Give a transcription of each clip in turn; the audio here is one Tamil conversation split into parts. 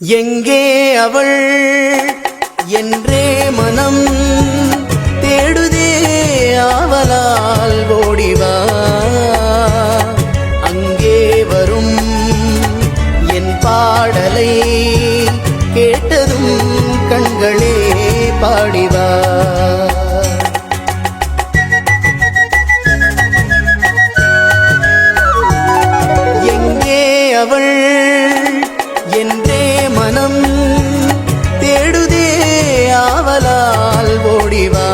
எங்கே அவள் என்றே மனம் தேடுதே ஆவலால் ஓடிவா அங்கே வரும் என் பாடலை கேட்டதும் கண்களே பாடிவா எங்கே அவள் என்றே மனம் தேடுதே ஆவலால் ஓடிவா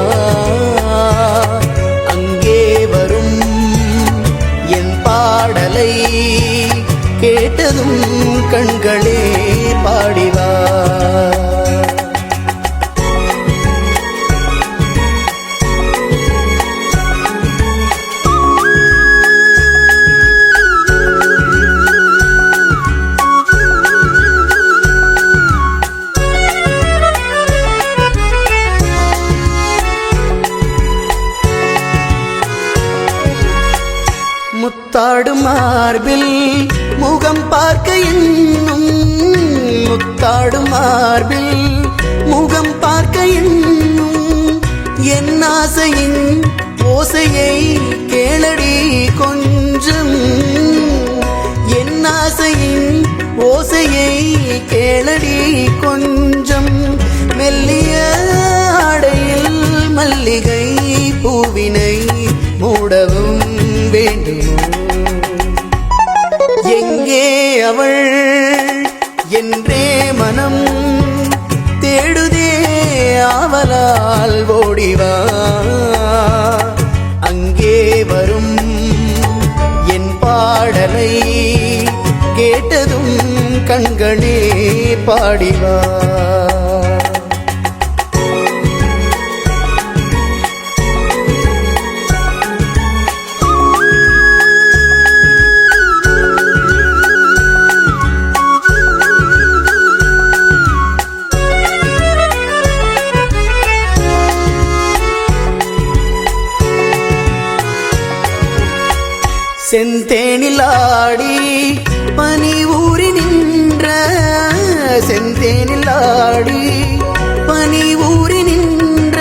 அங்கே வரும் என் பாடலை கேட்டதும் கண்களே பாடிவா முத்தாடும் மார்பில் முகம் பார்க்க இன்னும் முத்தாடும் மார்பில் முகம் பார்க்க இன்னும் என் ஆசையின் ஓசையை கேளடி கொஞ்சம் என் ஆசையின் ஓசையை கேளடி கொஞ்சம் மெல்லிய ஆடையில் மல்லிகை பூவினை மூடவும் வேண்டுமோ எங்கே அவள் என்றே மனம் தேடுதே ஆவலால் ஓடிவா அங்கே வரும் என் பாடலை கேட்டதும் கண்களே பாடிவா செந்தேனில் ஆடி பனி ஊறி நின்ற செந்தேனில் ஆடி பனி ஊறி நின்ற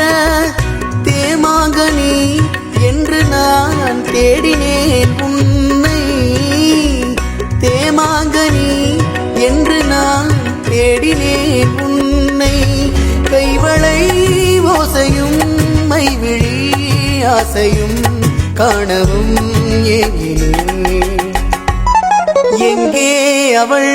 தேமாங்கனி என்று நான் தேடினேன் உன்னை தேமாங்கனி என்று நான் தேடினேன் உன்னை கைவளை ஓசையும் மைவிழி ஆசையும் காணவும் எங்கே அவள்